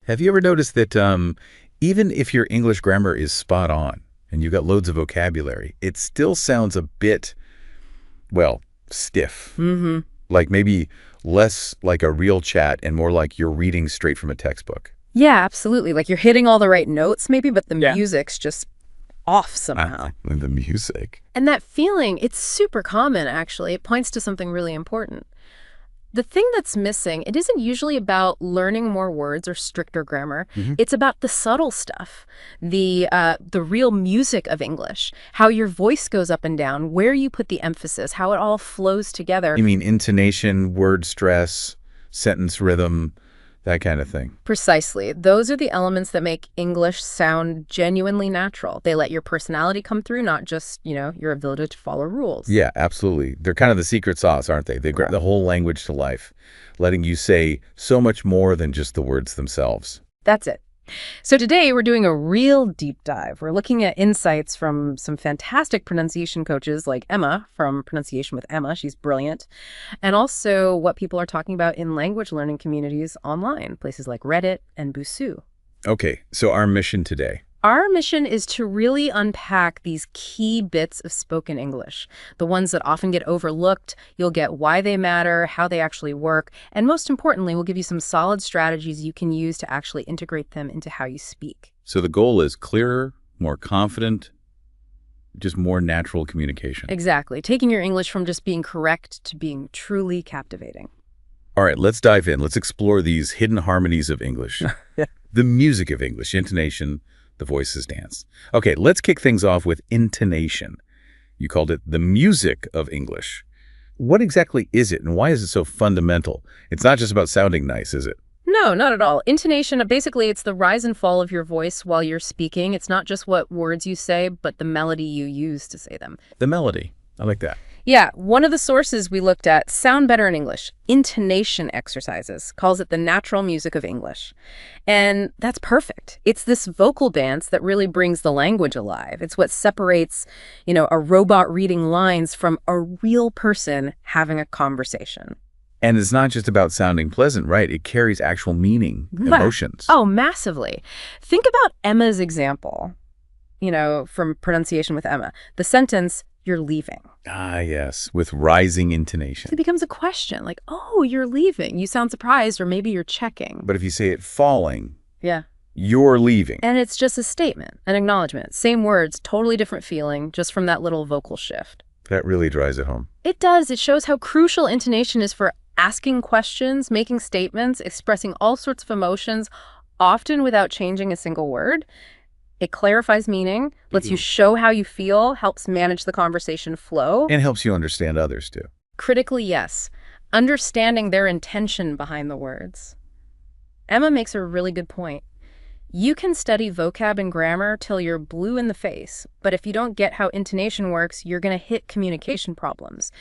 Have you ever noticed that even if your English grammar is spot on and you've got loads of vocabulary, it still sounds a bit, well, stiff. Mm-hmm. Like maybe less like a real chat and more like you're reading straight from a textbook. Yeah, absolutely. Like you're hitting all the right notes maybe, but the Yeah. music's just off somehow. The music. And that feeling, it's super common, actually. It points to something really important. The thing that's missing, it isn't usually about learning more words or stricter grammar. It's about the subtle stuff, the real music of English, how your voice goes up and down, where you put the emphasis, how it all flows together. You mean intonation, word stress, sentence rhythm, that kind of thing. Precisely. Those are the elements that make English sound genuinely natural. They let your personality come through, not just, your ability to follow rules. Yeah, absolutely. They're kind of the secret sauce, aren't they? They grab the whole language to life, letting you say so much more than just the words themselves. That's it. So today we're doing a real deep dive. We're looking at insights from some fantastic pronunciation coaches like Emma from Pronunciation with Emma. She's brilliant. And also what people are talking about in language learning communities online, places like Reddit and Busuu. Okay, so our mission today. Our mission is to really unpack these key bits of spoken English, the ones that often get overlooked. You'll get why they matter, how they actually work, and most importantly, we'll give you some solid strategies you can use to actually integrate them into how you speak. So the goal is clearer, more confident, just more natural communication. Exactly. Taking your English from just being correct to being truly captivating. All right, let's dive in. Let's explore these hidden harmonies of English. Yeah. The music of English, intonation, the voices dance. Okay, let's kick things off with intonation. You called it the music of English. What exactly is it and why is it so fundamental? It's not just about sounding nice, is it? No, not at all. Intonation, basically, it's the rise and fall of your voice while you're speaking. It's not just what words you say, but the melody you use to say them. The melody. I like that. Yeah, one of the sources we looked at, Sound Better in English, intonation exercises, calls it the natural music of English. And that's perfect. It's this vocal dance that really brings the language alive. It's what separates, a robot reading lines from a real person having a conversation. And it's not just about sounding pleasant, right? It carries actual meaning, emotions. Oh, massively. Think about Emma's example, from Pronunciation with Emma. The sentence, "You're leaving." Ah, yes, with rising intonation. It becomes a question like, oh, you're leaving. You sound surprised, or maybe you're checking. But if you say it falling, Yeah. you're leaving. And it's just a statement, an acknowledgement. Same words, totally different feeling, just from that little vocal shift. That really drives it home. It does. It shows how crucial intonation is for asking questions, making statements, expressing all sorts of emotions, often without changing a single word. It clarifies meaning, lets you show how you feel, helps manage the conversation flow. And helps you understand others, too. Critically, yes. Understanding their intention behind the words. Emma makes a really good point. You can study vocab and grammar till you're blue in the face, but if you don't get how intonation works, you're going to hit communication problems.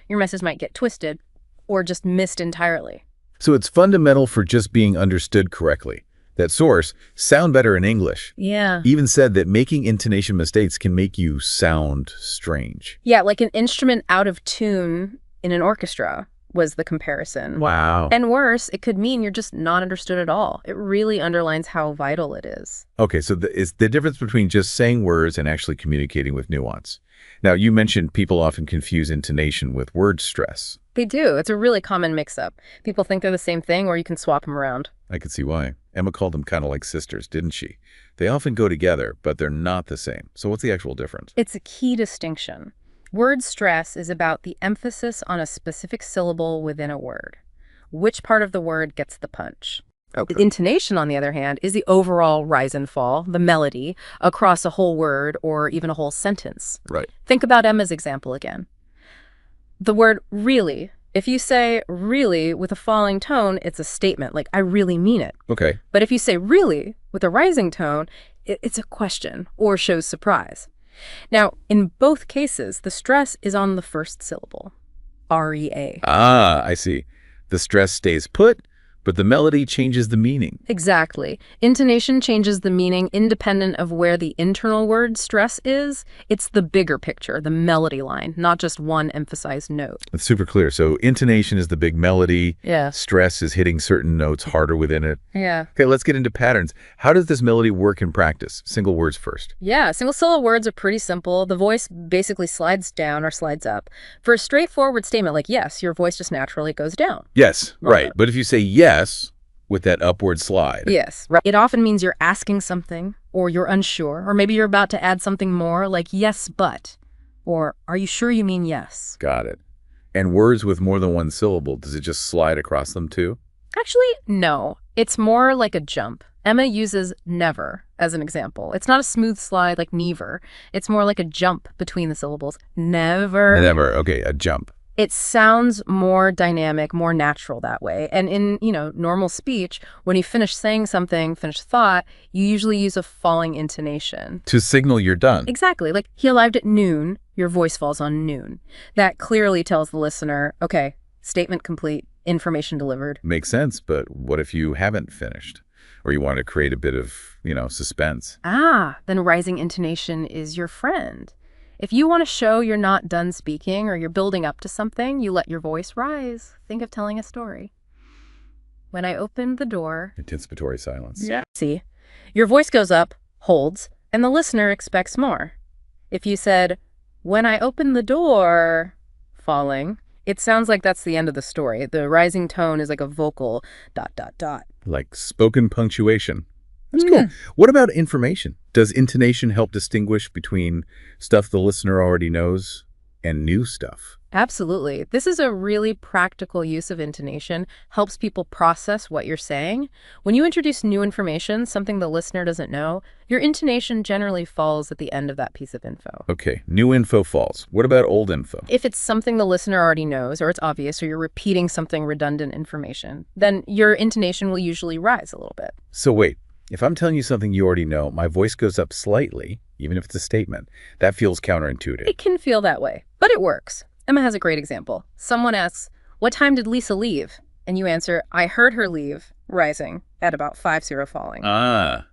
Your message might get twisted or just missed entirely. So it's fundamental for just being understood correctly. That source, Sound Better in English, Yeah. even said that making intonation mistakes can make you sound strange. Yeah, like an instrument out of tune in an orchestra was the comparison. Wow. And worse, it could mean you're just not understood at all. It really underlines how vital it is. Okay, so it's the difference between just saying words and actually communicating with nuance. Now, you mentioned people often confuse intonation with word stress. They do. It's a really common mix-up. People think they're the same thing, or you can swap them around. I could see why. Emma called them kind of like sisters, didn't she? They often go together, but they're not the same. So what's the actual difference? It's a key distinction. Word stress is about the emphasis on a specific syllable within a word. Which part of the word gets the punch? Okay. Intonation, on the other hand, is the overall rise and fall, the melody, across a whole word or even a whole sentence. Right. Think about Emma's example again. The word really, if you say really with a falling tone, it's a statement, like I really mean it. Okay. But if you say really with a rising tone, it's a question or shows surprise. Now, in both cases, the stress is on the first syllable, R-E-A. Ah, I see. The stress stays put, But the melody changes the meaning. Exactly. Intonation changes the meaning independent of where the internal word stress is. It's the bigger picture, the melody line, not just one emphasized note. That's super clear. So intonation is the big melody. Yeah. Stress is hitting certain notes harder within it. Yeah. Okay, let's get into patterns. How does this melody work in practice? Single words first. Yeah, single syllable words are pretty simple. The voice basically slides down or slides up. For a straightforward statement like yes, your voice just naturally goes down. Yes, right. But if you say yes with that upward slide. Yes, right. It often means you're asking something, or you're unsure, or maybe you're about to add something more, like yes, but, or are you sure you mean yes? Got it. And words with more than one syllable, does it just slide across them too? Actually, no. It's more like a jump. Emma uses never as an example. It's not a smooth slide like never. It's more like a jump between the syllables. Never. Never. Okay, a jump. It sounds more dynamic, more natural that way. And in, normal speech, when you finish saying something, finish a thought, you usually use a falling intonation. To signal you're done. Exactly. Like, he arrived at noon, your voice falls on noon. That clearly tells the listener, okay, statement complete, information delivered. Makes sense, but what if you haven't finished? Or you want to create a bit of, suspense? Then rising intonation is your friend. If you want to show you're not done speaking or you're building up to something, you let your voice rise. Think of telling a story. When I opened the door... Anticipatory silence. Yeah. See? Your voice goes up, holds, and the listener expects more. If you said, when I opened the door, falling, it sounds like that's the end of the story. The rising tone is like a vocal ... Like spoken punctuation. That's cool. What about information? Does intonation help distinguish between stuff the listener already knows and new stuff? Absolutely. This is a really practical use of intonation, helps people process what you're saying. When you introduce new information, something the listener doesn't know, your intonation generally falls at the end of that piece of info. Okay, new info falls. What about old info? If it's something the listener already knows, or it's obvious, or you're repeating something redundant information, then your intonation will usually rise a little bit. So wait, if I'm telling you something you already know, my voice goes up slightly, even if it's a statement. That feels counterintuitive. It can feel that way, but it works. Emma has a great example. Someone asks, what time did Lisa leave? And you answer, I heard her leave, rising, at about 5-0 falling. I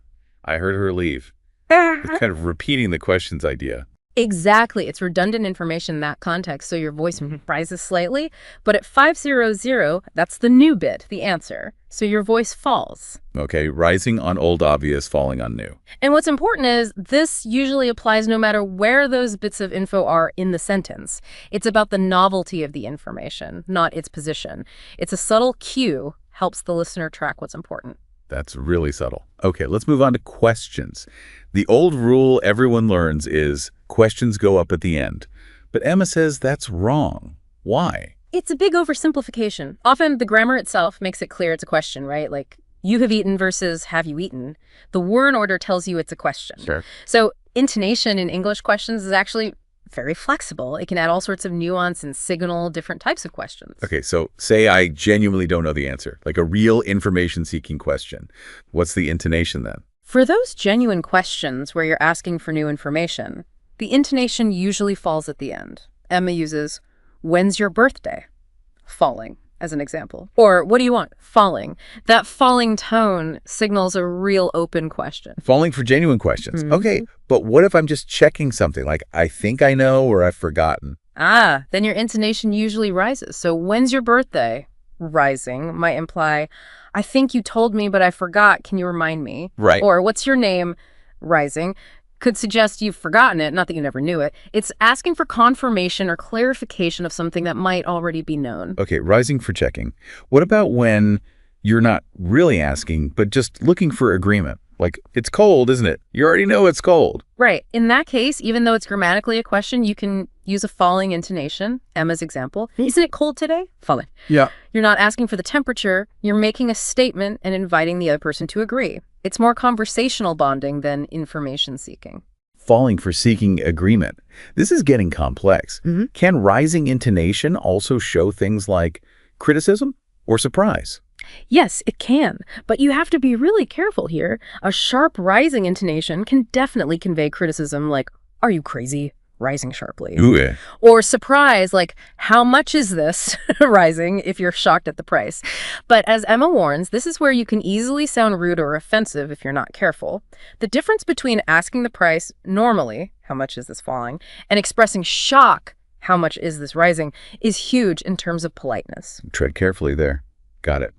heard her leave. It's kind of repeating the questions idea. Exactly. It's redundant information in that context, so your voice rises slightly. But at 5-0-0, that's the new bit, the answer. So your voice falls. Okay, rising on old obvious, falling on new. And what's important is this usually applies no matter where those bits of info are in the sentence. It's about the novelty of the information, not its position. It's a subtle cue, helps the listener track what's important. That's really subtle. Okay, let's move on to questions. The old rule everyone learns is questions go up at the end. But Emma says that's wrong. Why? It's a big oversimplification. Often the grammar itself makes it clear it's a question, right? Like, you have eaten versus have you eaten. The word order tells you it's a question. Sure. So intonation in English questions is actually very flexible. It can add all sorts of nuance and signal different types of questions. Okay, so say I genuinely don't know the answer, like a real information-seeking question. What's the intonation then? For those genuine questions where you're asking for new information, the intonation usually falls at the end. Emma uses, when's your birthday? Falling, as an example. Or, what do you want? Falling. That falling tone signals a real open question. Falling for genuine questions. Okay, but what if I'm just checking something, like I think I know or I've forgotten? Then your intonation usually rises. So, when's your birthday? Rising might imply, I think you told me, but I forgot. Can you remind me? Right. Or, what's your name? Rising could suggest you've forgotten it, not that you never knew it. It's asking for confirmation or clarification of something that might already be known. Okay, rising for checking. What about when you're not really asking, but just looking for agreement? Like, it's cold, isn't it? You already know it's cold. Right. In that case, even though it's grammatically a question, you can use a falling intonation. Emma's example. Isn't it cold today? Falling. Yeah. You're not asking for the temperature. You're making a statement and inviting the other person to agree. It's more conversational bonding than information seeking. Falling for seeking agreement. This is getting complex. Can rising intonation also show things like criticism or surprise? Yes, it can, but you have to be really careful here. A sharp rising intonation can definitely convey criticism like, are you crazy? rising sharply. Ooh, yeah. Or surprise, like, how much is this rising if you're shocked at the price? But as Emma warns, this is where you can easily sound rude or offensive if you're not careful. The difference between asking the price normally, how much is this falling, and expressing shock, how much is this rising, is huge in terms of politeness. Tread carefully there. Got it.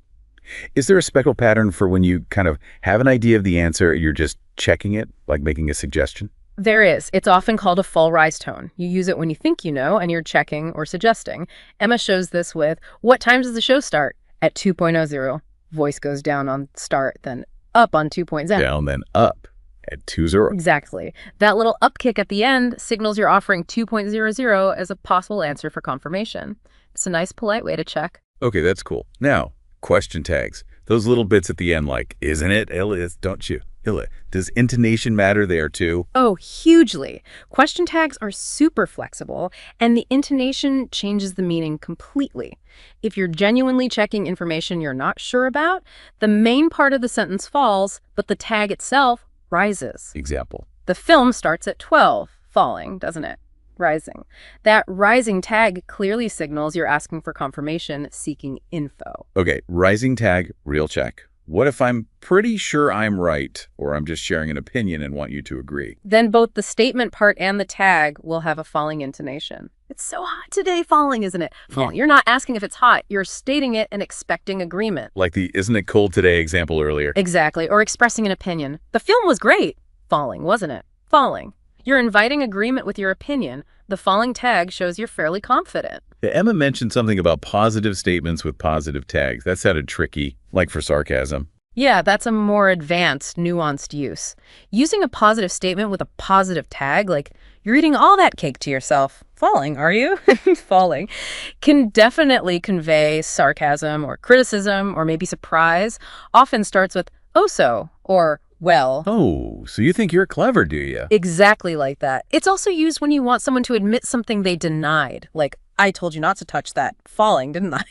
Is there a special pattern for when you kind of have an idea of the answer, you're just checking it, like making a suggestion? There is. It's often called a fall-rise tone. You use it when you think you know and you're checking or suggesting. Emma shows this with, what time does the show start? At 2.00. Voice goes down on start, then up on 2.0. Down, then up at 2.0. Exactly. That little up kick at the end signals you're offering 2.00 as a possible answer for confirmation. It's a nice, polite way to check. Okay, that's cool. Now, question tags. Those little bits at the end like, isn't it? Don't you? Does intonation matter there too? Oh, hugely. Question tags are super flexible, and the intonation changes the meaning completely. If you're genuinely checking information you're not sure about, the main part of the sentence falls, but the tag itself rises. Example. The film starts at 12, falling, doesn't it? Rising. That rising tag clearly signals you're asking for confirmation, seeking info. Okay, rising tag, real check. What if I'm pretty sure I'm right, or I'm just sharing an opinion and want you to agree? Then both the statement part and the tag will have a falling intonation. It's so hot today, falling, isn't it? Falling. You're not asking if it's hot. You're stating it and expecting agreement. Like the isn't it cold today example earlier. Exactly. Or expressing an opinion. The film was great. Falling, wasn't it? Falling. You're inviting agreement with your opinion. The falling tag shows you're fairly confident. Emma mentioned something about positive statements with positive tags. That sounded tricky, like for sarcasm. Yeah, that's a more advanced, nuanced use. Using a positive statement with a positive tag, like, you're eating all that cake to yourself. Falling, are you? Falling, can definitely convey sarcasm or criticism or maybe surprise. Often starts with, oh so, or well. Oh, so you think you're clever, do you? Exactly like that. It's also used when you want someone to admit something they denied, like, I told you not to touch that. Falling, didn't I?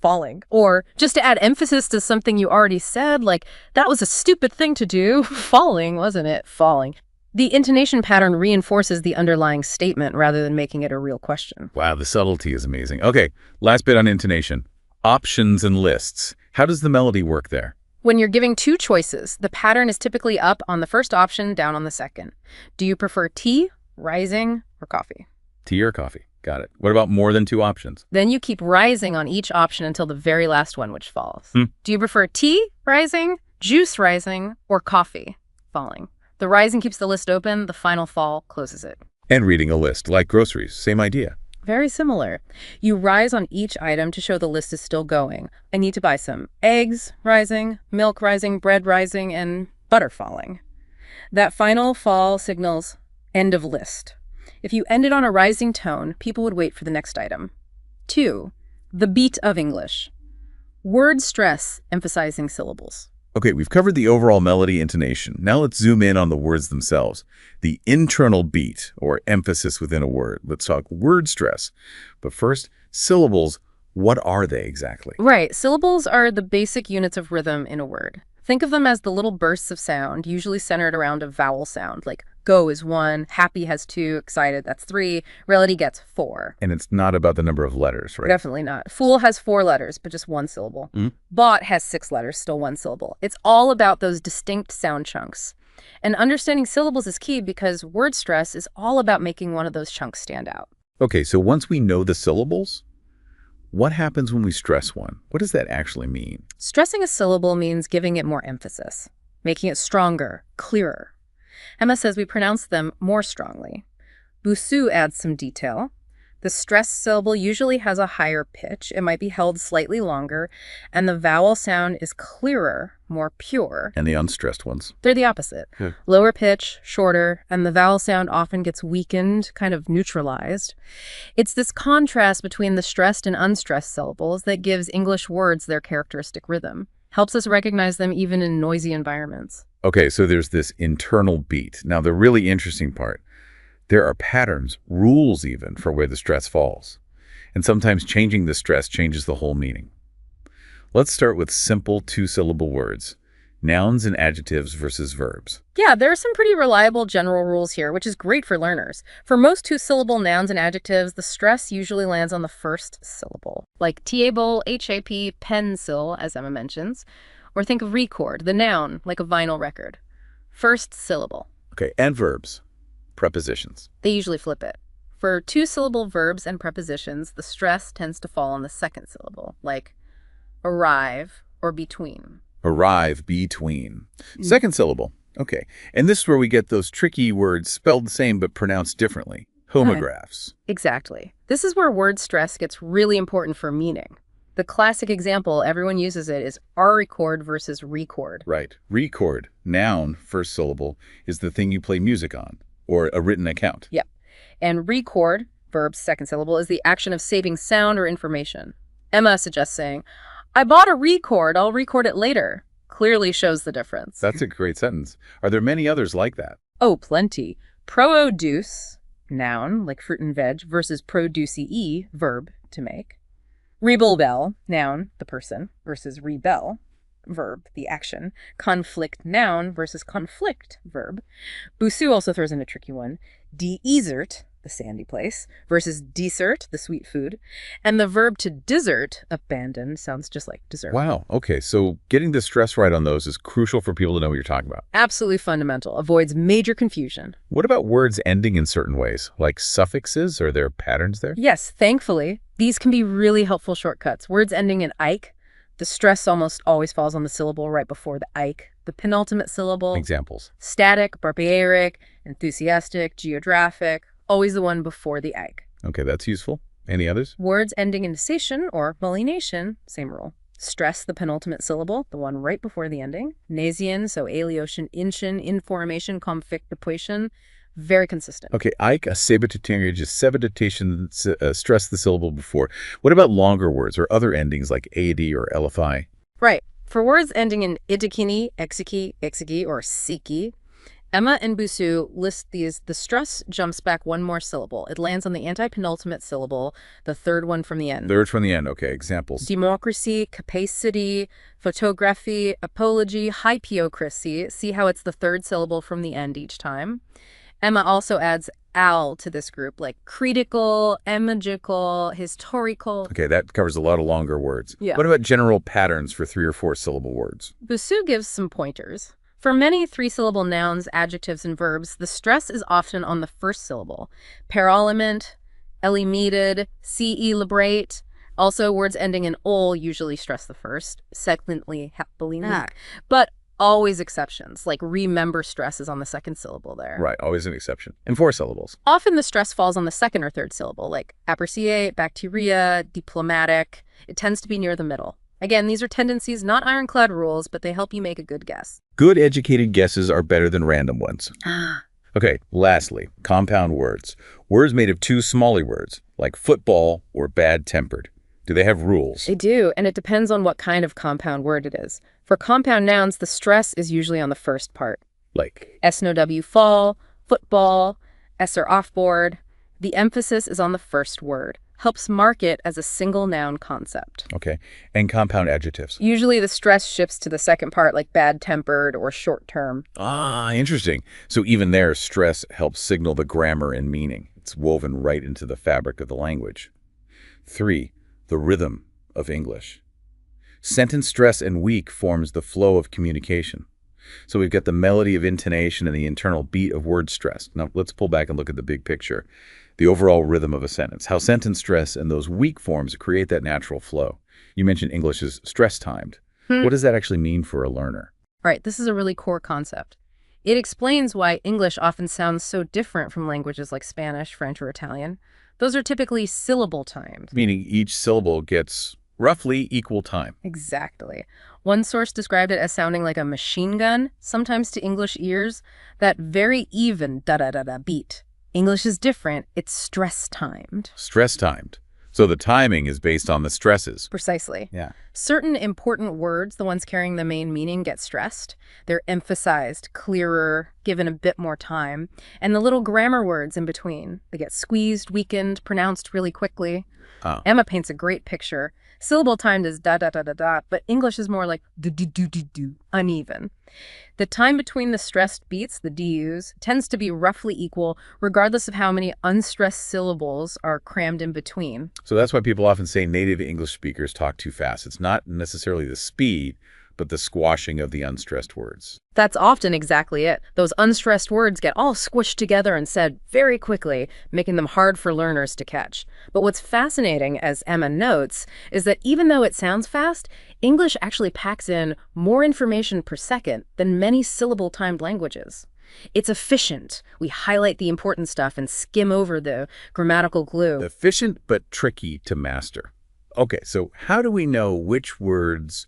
Falling. Or just to add emphasis to something you already said, like, that was a stupid thing to do. Falling, wasn't it? Falling. The intonation pattern reinforces the underlying statement rather than making it a real question. Wow, the subtlety is amazing. Okay, last bit on intonation. Options and lists. How does the melody work there? When you're giving two choices, the pattern is typically up on the first option, down on the second. Do you prefer tea, rising, or coffee? Tea or coffee? Got it. What about more than two options? Then you keep rising on each option until the very last one, which falls. Do you prefer tea, rising, juice, rising, or coffee, falling? The rising keeps the list open, the final fall closes it. And reading a list, like groceries, same idea. Very similar. You rise on each item to show the list is still going. I need to buy some eggs, rising, milk, rising, bread, rising, and butter, falling. That final fall signals end of list. If you ended on a rising tone, people would wait for the next item. 2. The beat of English. Word stress, emphasizing syllables. Okay, we've covered the overall melody intonation. Now let's zoom in on the words themselves. The internal beat, or emphasis within a word. Let's talk word stress. But first, syllables, what are they exactly? Right. Syllables are the basic units of rhythm in a word. Think of them as the little bursts of sound, usually centered around a vowel sound, like go is 1, happy has 2, excited, that's 3, reality gets 4. And it's not about the number of letters, right? Definitely not. Fool has 4 letters, but just 1 syllable. Bought has 6 letters, still 1 syllable. It's all about those distinct sound chunks. And understanding syllables is key because word stress is all about making one of those chunks stand out. Okay, so once we know the syllables, what happens when we stress one? What does that actually mean? Stressing a syllable means giving it more emphasis, making it stronger, clearer. Emma says we pronounce them more strongly. Busu adds some detail. The stressed syllable usually has a higher pitch. It might be held slightly longer, and the vowel sound is clearer, more pure. And the unstressed ones? They're the opposite. Lower pitch, shorter, and the vowel sound often gets weakened, kind of neutralized. It's this contrast between the stressed and unstressed syllables that gives English words their characteristic rhythm. Helps us recognize them even in noisy environments. Okay, so there's this internal beat. Now, the really interesting part, there are patterns, rules even, for where the stress falls. And sometimes changing the stress changes the whole meaning. Let's start with simple 2-syllable words. Nouns and adjectives versus verbs. Yeah, there are some pretty reliable general rules here, which is great for learners. For most two-syllable nouns and adjectives, the stress usually lands on the first syllable, like table, HAP, pencil, as Emma mentions. Or think of record, the noun, like a vinyl record. First syllable. Okay, and verbs. Prepositions. They usually flip it. For two-syllable verbs and prepositions, the stress tends to fall on the second syllable, like arrive or between. Arrive, between. Second syllable. Okay. And this is where we get those tricky words spelled the same but pronounced differently. Homographs. Exactly. This is where word stress gets really important for meaning. The classic example, everyone uses it, is record versus record. Right. Record, noun, first syllable, is the thing you play music on, or a written account. Yep. And record, verb, second syllable, is the action of saving sound or information. Emma suggests saying, I bought a record, I'll record it later. Clearly shows the difference. That's a great sentence. Are there many others like that? Oh, plenty. Produce, noun, like fruit and veg, versus producee, verb, to make. Rebel, noun, the person, versus rebel, verb, the action. Conflict, noun, versus conflict, verb. Busu also throws in a tricky one. Desert, the sandy place, versus dessert, the sweet food. And the verb to desert, abandon, sounds just like dessert. Wow. Okay, so getting the stress right on those is crucial for people to know what you're talking about. Absolutely fundamental. Avoids major confusion. What about words ending in certain ways, like suffixes? Are there patterns there? Yes, thankfully, these can be really helpful shortcuts. Words ending in "ike," the stress almost always falls on the syllable right before the "ike." The penultimate syllable. Examples. Static, barbaric, enthusiastic, geographic, always the one before the "ike." Okay, that's useful. Any others? Words ending in "sation" or mullination, same rule. Stress the penultimate syllable, the one right before the ending. Nasian, so aliostion, instion, information, conflictuation. Very consistent. Okay, Ike, a sabotation, stress the syllable before. What about longer words or other endings like AD or LFI? Right. For words ending in idikini, exiki, exigi, or siki, Emma and Busu list these. The stress jumps back one more syllable. It lands on the anti-penultimate syllable, the third one from the end. Third from the end. Okay, examples. Democracy, capacity, photography, apology, hypocrisy. See how it's the third syllable from the end each time? Emma also adds "al" to this group, like critical, emagical, historical. Okay, that covers a lot of longer words. Yeah. What about general patterns for 3 or 4 syllable words? Busu gives some pointers. For many 3-syllable nouns, adjectives, and verbs, the stress is often on the first syllable. Paraliment, eliminated, liberate. Also, words ending in "ol" usually stress the first. Secondly, happily. But always exceptions, like remember stress is on the second syllable there. Right, always an exception. And 4 syllables. Often the stress falls on the second or third syllable, like appreciate, bacteria, diplomatic. It tends to be near the middle. Again, these are tendencies, not ironclad rules, but they help you make a good guess. Good educated guesses are better than random ones. Okay, lastly, compound words. Words made of 2 smally words, like football or bad-tempered. Do they have rules? They do, and it depends on what kind of compound word it is. For compound nouns, the stress is usually on the first part. Like? S-no-W, fall, football, S or offboard. The emphasis is on the first word. Helps mark it as a single noun concept. Okay, and compound adjectives. Usually the stress shifts to the second part, like bad-tempered or short-term. Ah, interesting. So even there, stress helps signal the grammar and meaning. It's woven right into the fabric of the language. 3, the rhythm of English. Sentence stress and weak forms the flow of communication. So we've got the melody of intonation and the internal beat of word stress. Now let's pull back and look at the big picture. The overall rhythm of a sentence, how sentence stress and those weak forms create that natural flow. You mentioned English is stress-timed. What does that actually mean for a learner? Right, this is a really core concept. It explains why English often sounds so different from languages like Spanish, French, or Italian. Those are typically syllable-timed. Meaning each syllable gets roughly equal time. Exactly. One source described it as sounding like a machine gun, sometimes to English ears, that very even da-da-da-da beat. English is different. It's stress-timed. Stress-timed. So the timing is based on the stresses. Precisely. Yeah. Certain important words, the ones carrying the main meaning, get stressed. They're emphasized, clearer, given a bit more time. And the little grammar words in between, they get squeezed, weakened, pronounced really quickly. Oh. Emma paints a great picture. Syllable timed is da da da da da, but English is more like do do do do do, uneven. The time between the stressed beats, the DUs, tends to be roughly equal, regardless of how many unstressed syllables are crammed in between. So that's why people often say native English speakers talk too fast. It's not necessarily the speed, but the squashing of the unstressed words. That's often exactly it. Those unstressed words get all squished together and said very quickly, making them hard for learners to catch. But what's fascinating, as Emma notes, is that even though it sounds fast, English actually packs in more information per second than many syllable-timed languages. It's efficient. We highlight the important stuff and skim over the grammatical glue. Efficient but tricky to master. Okay, so how do we know which words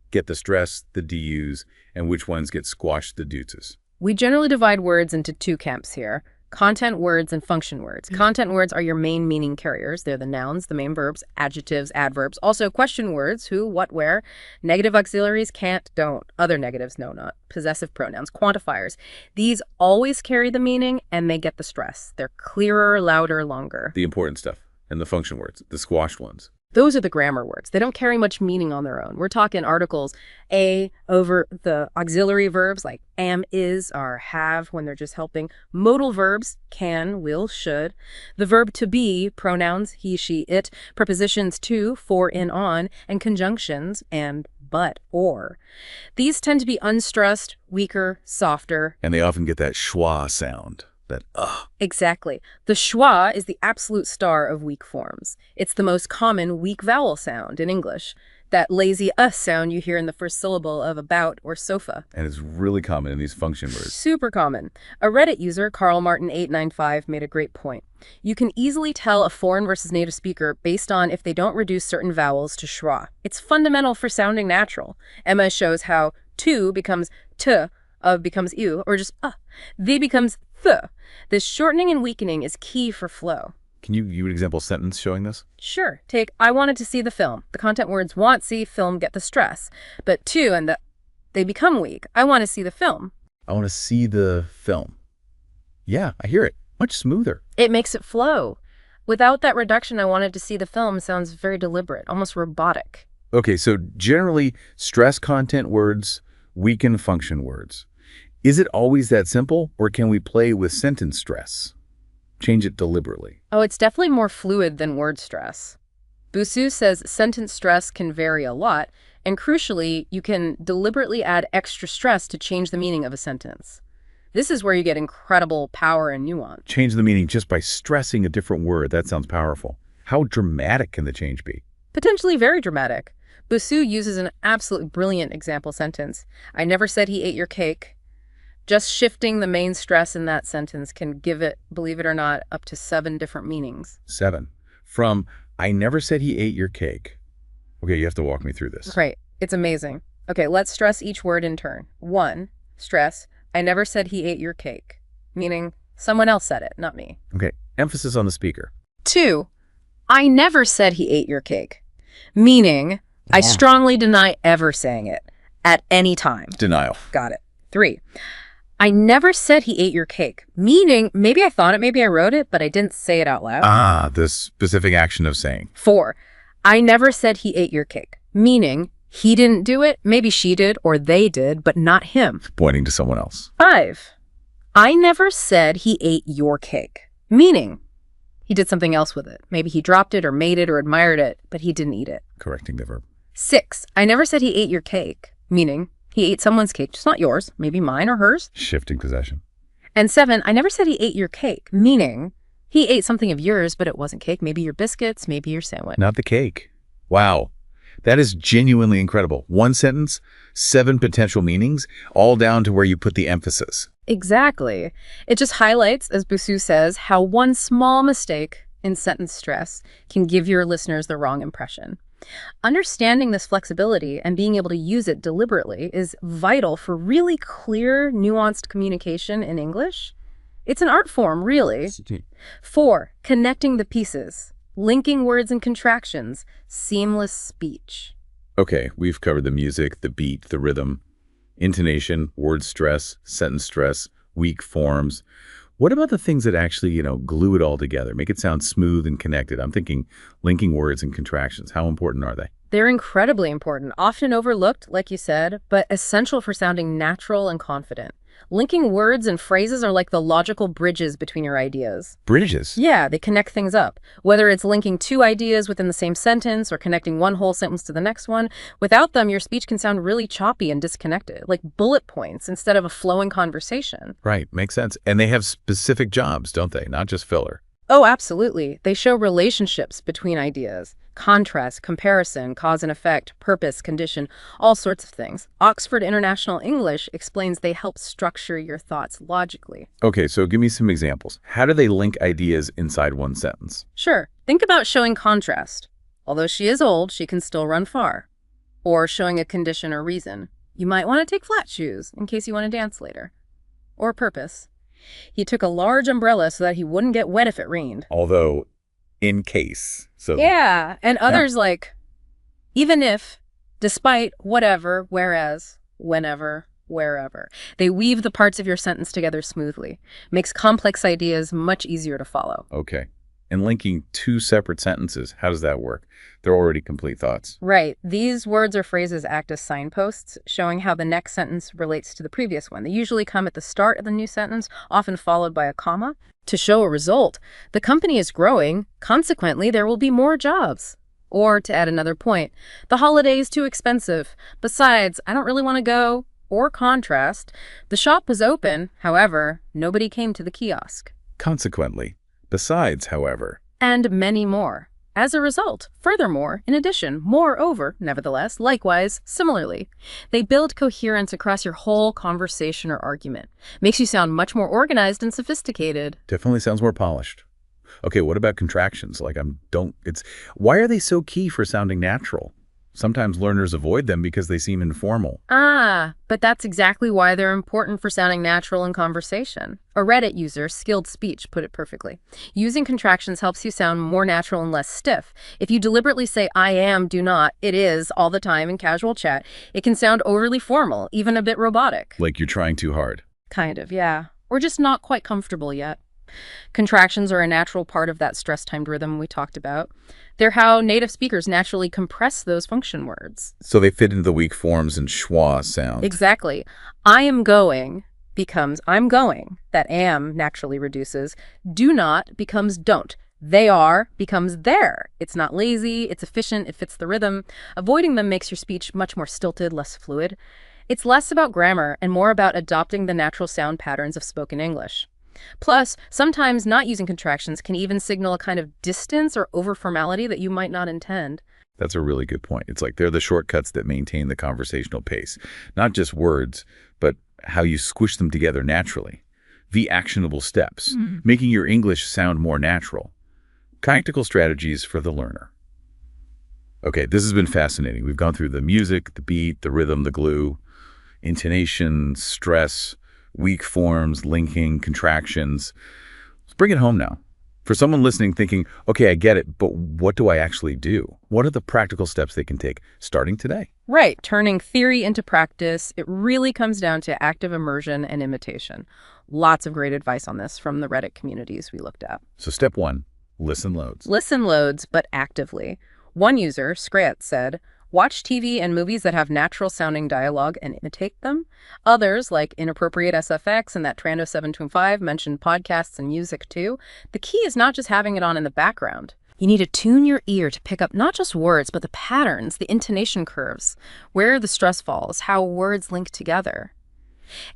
get the stress, the DUs, and which ones get squashed, the deutzes? We generally divide words into two camps here: content words and function words. Content words are your main meaning carriers. They're the nouns, the main verbs, adjectives, adverbs. Also question words: who, what, where. Negative auxiliaries: can't, don't. Other negatives: no, not. Possessive pronouns, quantifiers. These always carry the meaning and they get the stress. They're clearer, louder, longer. The important stuff. And the function words, the squashed ones. Those are the grammar words. They don't carry much meaning on their own. We're talking articles A over the auxiliary verbs like am, is, are, have when they're just helping. Modal verbs, can, will, should. The verb to be, pronouns, he, she, it. Prepositions to, for, in, on. And conjunctions, and, but, or. These tend to be unstressed, weaker, softer. And they often get that schwa sound. That Exactly. The schwa is the absolute star of weak forms. It's the most common weak vowel sound in English. That lazy sound you hear in the first syllable of about or sofa. And it's really common in these function words. Super common. A Reddit user, Carl Martin 895, made a great point. You can easily tell a foreign versus native speaker based on if they don't reduce certain vowels to schwa. It's fundamental for sounding natural. Emma shows how to becomes t, becomes u, or just the becomes th. This shortening and weakening is key for flow. Can you give an example sentence showing this? Sure. Take, I wanted to see the film. The content words want, see, film get the stress. But to and the, they become weak. I want to see the film. I want to see the film. Yeah, I hear it. Much smoother. It makes it flow. Without that reduction, I wanted to see the film sounds very deliberate, almost robotic. Okay, so generally, stress content words weaken function words. Is it always that simple, or can we play with sentence stress? Change it deliberately. Oh, it's definitely more fluid than word stress. Boussu says sentence stress can vary a lot, and crucially, you can deliberately add extra stress to change the meaning of a sentence. This is where you get incredible power and nuance. Change the meaning just by stressing a different word. That sounds powerful. How dramatic can the change be? Potentially very dramatic. Boussu uses an absolutely brilliant example sentence. I never said he ate your cake. Just shifting the main stress in that sentence can give it, believe it or not, up to 7 different meanings. 7. From, I never said he ate your cake. Okay, you have to walk me through this. Right. It's amazing. Okay, let's stress each word in turn. 1, stress, I never said he ate your cake. Meaning, someone else said it, not me. Okay, emphasis on the speaker. 2, I never said he ate your cake. Meaning, I strongly deny ever saying it. At any time. Denial. Got it. 3, I never said he ate your cake. Meaning, maybe I thought it, maybe I wrote it, but I didn't say it out loud. The specific action of saying. 4, I never said he ate your cake. Meaning, he didn't do it, maybe she did, or they did, but not him. Pointing to someone else. 5, I never said he ate your cake. Meaning, he did something else with it. Maybe he dropped it or made it or admired it, but he didn't eat it. Correcting the verb. 6, I never said he ate your cake. Meaning, he ate someone's cake, just not yours, maybe mine or hers. Shifting possession. And 7, I never said he ate your cake, meaning he ate something of yours, but it wasn't cake. Maybe your biscuits, maybe your sandwich. Not the cake. Wow. That is genuinely incredible. One sentence, 7 potential meanings, all down to where you put the emphasis. Exactly. It just highlights, as Boussu says, how one small mistake in sentence stress can give your listeners the wrong impression. Understanding this flexibility and being able to use it deliberately is vital for really clear, nuanced communication in English. It's an art form, really. 4, connecting the pieces, linking words and contractions, seamless speech. Okay, we've covered the music, the beat, the rhythm, intonation, word stress, sentence stress, weak forms. What about the things that actually, glue it all together, make it sound smooth and connected? I'm thinking linking words and contractions. How important are they? They're incredibly important, often overlooked, like you said, but essential for sounding natural and confident. Linking words and phrases are like the logical bridges between your ideas. Bridges. Yeah, they connect things up. Whether it's linking two ideas within the same sentence or connecting one whole sentence to the next one, without them, your speech can sound really choppy and disconnected, like bullet points instead of a flowing conversation. Right, makes sense. And they have specific jobs, don't they? Not just filler. Oh, absolutely. They show relationships between ideas. Contrast, comparison, cause and effect, purpose, condition, all sorts of things. Oxford International English explains they help structure your thoughts logically. Okay, so give me some examples. How do they link ideas inside one sentence? Sure, think about showing contrast. Although she is old, she can still run far. Or showing a condition or reason. You might want to take flat shoes in case you want to dance later. Or purpose. He took a large umbrella so that he wouldn't get wet if it rained. Although, in case. So Yeah, and others like, even if, despite, whatever, whereas, whenever, wherever. They weave the parts of your sentence together smoothly. Makes complex ideas much easier to follow. Okay. And linking two separate sentences, how does that work? They're already complete thoughts. Right. These words or phrases act as signposts, showing how the next sentence relates to the previous one. They usually come at the start of the new sentence, often followed by a comma. To show a result, the company is growing, consequently, there will be more jobs. Or, to add another point, the holiday is too expensive. Besides, I don't really want to go. Or contrast, the shop was open, however, nobody came to the kiosk. Consequently. Besides, however. And many more. As a result, furthermore, in addition, moreover, nevertheless, likewise, similarly. They build coherence across your whole conversation or argument. Makes you sound much more organized and sophisticated. Definitely sounds more polished. Okay, what about contractions? Why are they so key for sounding natural? Sometimes learners avoid them because they seem informal. But that's exactly why they're important for sounding natural in conversation. A Reddit user, Skilled Speech, put it perfectly. Using contractions helps you sound more natural and less stiff. If you deliberately say I am, do not, it is, all the time in casual chat, it can sound overly formal, even a bit robotic. Like you're trying too hard. Kind of, yeah. Or just not quite comfortable yet. Contractions are a natural part of that stress-timed rhythm we talked about. They're how native speakers naturally compress those function words. So they fit into the weak forms and schwa sound. Exactly. I am going becomes I'm going. That am naturally reduces. Do not becomes don't. They are becomes there. It's not lazy, it's efficient, it fits the rhythm. Avoiding them makes your speech much more stilted, less fluid. It's less about grammar and more about adopting the natural sound patterns of spoken English. Plus, sometimes not using contractions can even signal a kind of distance or over-formality that you might not intend. That's a really good point. It's like they're the shortcuts that maintain the conversational pace. Not just words, but how you squish them together naturally. The actionable steps, making your English sound more natural. Practical strategies for the learner. Okay, this has been fascinating. We've gone through the music, the beat, the rhythm, the glue, intonation, stress, weak forms, linking, contractions. Let's bring it home now. For someone listening thinking, okay, I get it, but what do I actually do? What are the practical steps they can take starting today? Right, turning theory into practice, it really comes down to active immersion and imitation. Lots of great advice on this from the Reddit communities we looked at. So step one, listen loads. Listen loads, but actively. One user, Scrat, said, watch TV and movies that have natural-sounding dialogue and imitate them. Others, like Inappropriate SFX and that Trando 725, mentioned podcasts and music too. The key is not just having it on in the background. You need to tune your ear to pick up not just words, but the patterns, the intonation curves, where the stress falls, how words link together.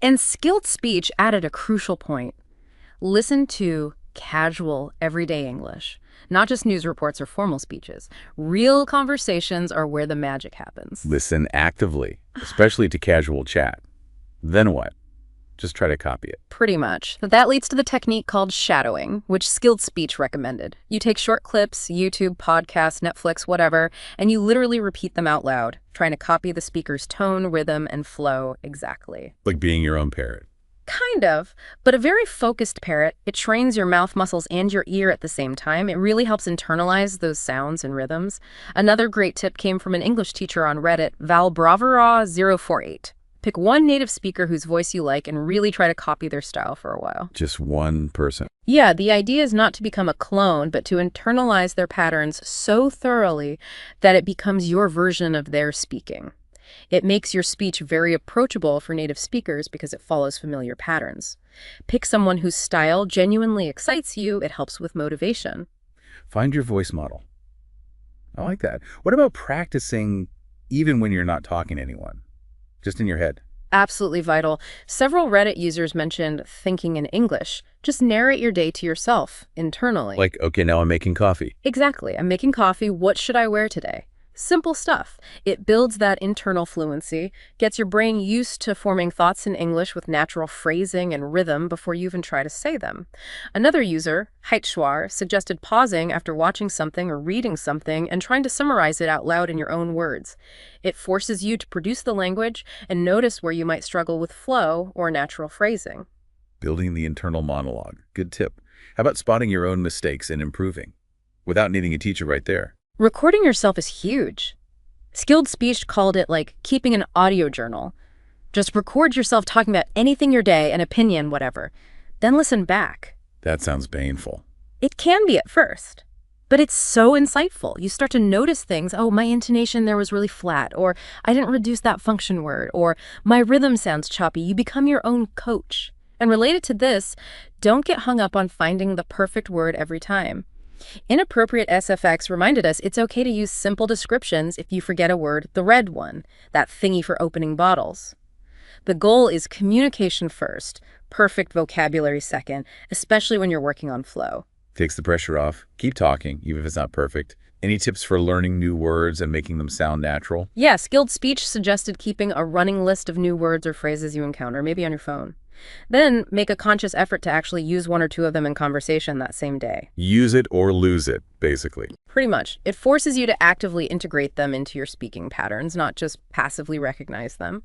And Skilled Speech added a crucial point. Listen to casual, everyday English. Not just news reports or formal speeches. Real conversations are where the magic happens. Listen actively, especially to casual chat. Then what? Just try to copy it. Pretty much. That leads to the technique called shadowing, which Skilled Speech recommended. You take short clips, YouTube, podcasts, Netflix, whatever, and you literally repeat them out loud, trying to copy the speaker's tone, rhythm, and flow exactly. Like being your own parrot. Kind of, but a very focused parrot. It trains your mouth muscles and your ear at the same time. It really helps internalize those sounds and rhythms. Another great tip came from an English teacher on Reddit, Val Bravera 048. Pick one native speaker whose voice you like and really try to copy their style for a while. Just one person. Yeah, the idea is not to become a clone, but to internalize their patterns so thoroughly that it becomes your version of their speaking. It makes your speech very approachable for native speakers because it follows familiar patterns. Pick someone whose style genuinely excites you. It helps with motivation. Find your voice model. I like that. What about practicing even when you're not talking to anyone? Just in your head? Absolutely vital. Several Reddit users mentioned thinking in English. Just narrate your day to yourself internally. Like, okay, now I'm making coffee. Exactly. I'm making coffee. What should I wear today? Simple stuff. It builds that internal fluency, gets your brain used to forming thoughts in English with natural phrasing and rhythm before you even try to say them. Another user, Heitschwar, suggested pausing after watching something or reading something and trying to summarize it out loud in your own words. It forces you to produce the language and notice where you might struggle with flow or natural phrasing. Building the internal monologue. Good tip. How about spotting your own mistakes and improving without needing a teacher right there? Recording yourself is huge. Skilled Speech called it like keeping an audio journal. Just record yourself talking about anything your day, an opinion, whatever. Then listen back. That sounds painful. It can be at first, but it's so insightful. You start to notice things. Oh, my intonation there was really flat, or I didn't reduce that function word, or my rhythm sounds choppy. You become your own coach. And related to this, don't get hung up on finding the perfect word every time. Inappropriate SFX reminded us it's okay to use simple descriptions if you forget a word, the red one, that thingy for opening bottles. The goal is communication first, perfect vocabulary second, especially when you're working on flow. Takes the pressure off. Keep talking, even if it's not perfect. Any tips for learning new words and making them sound natural? Yeah, Skilled Speech suggested keeping a running list of new words or phrases you encounter, maybe on your phone. Then make a conscious effort to actually use one or two of them in conversation that same day. Use it or lose it, basically. Pretty much. It forces you to actively integrate them into your speaking patterns, not just passively recognize them.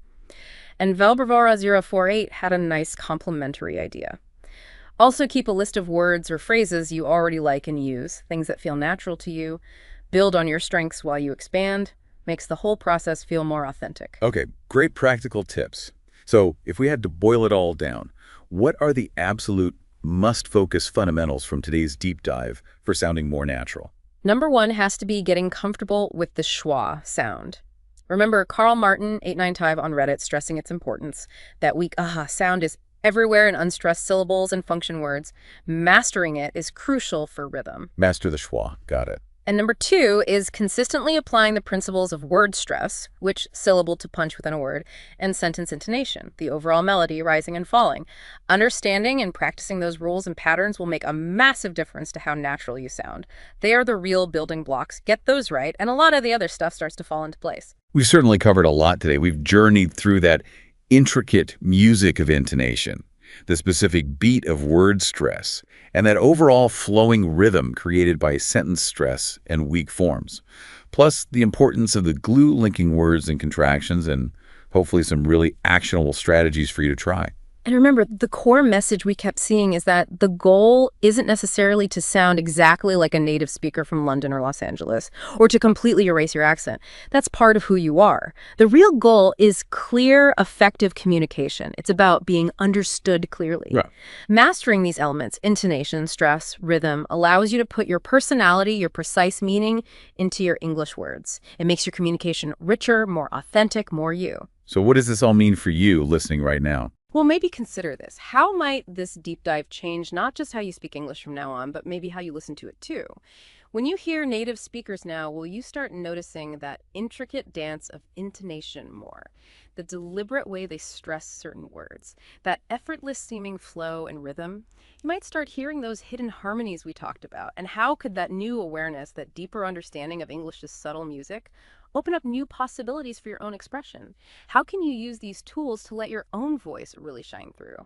And Velbrevara048 had a nice complementary idea. Also keep a list of words or phrases you already like and use, things that feel natural to you. Build on your strengths while you expand. Makes the whole process feel more authentic. Okay, great practical tips. So if we had to boil it all down, what are the absolute must-focus fundamentals from today's deep dive for sounding more natural? Number one has to be getting comfortable with the schwa sound. Remember Carl Martin, 895 on Reddit, stressing its importance. That weak sound is everywhere in unstressed syllables and function words. Mastering it is crucial for rhythm. Master the schwa. Got it. And number two is consistently applying the principles of word stress, which syllable to punch within a word, and sentence intonation, the overall melody rising and falling. Understanding and practicing those rules and patterns will make a massive difference to how natural you sound. They are the real building blocks. Get those right, and a lot of the other stuff starts to fall into place. We've certainly covered a lot today. We've journeyed through that intricate music of intonation, the specific beat of word stress, and that overall flowing rhythm created by sentence stress and weak forms, plus the importance of the glue linking words and contractions, and hopefully some really actionable strategies for you to try. And remember, the core message we kept seeing is that the goal isn't necessarily to sound exactly like a native speaker from London or Los Angeles, or to completely erase your accent. That's part of who you are. The real goal is clear, effective communication. It's about being understood clearly. Right. Mastering these elements, intonation, stress, rhythm, allows you to put your personality, your precise meaning into your English words. It makes your communication richer, more authentic, more you. So what does this all mean for you listening right now? Well, maybe consider this. How might this deep dive change not just how you speak English from now on, but maybe how you listen to it too? When you hear native speakers now, will you start noticing that intricate dance of intonation more? The deliberate way they stress certain words, that effortless seeming flow and rhythm? You might start hearing those hidden harmonies we talked about. And how could that new awareness, that deeper understanding of English's subtle music, open up new possibilities for your own expression? How can you use these tools to let your own voice really shine through?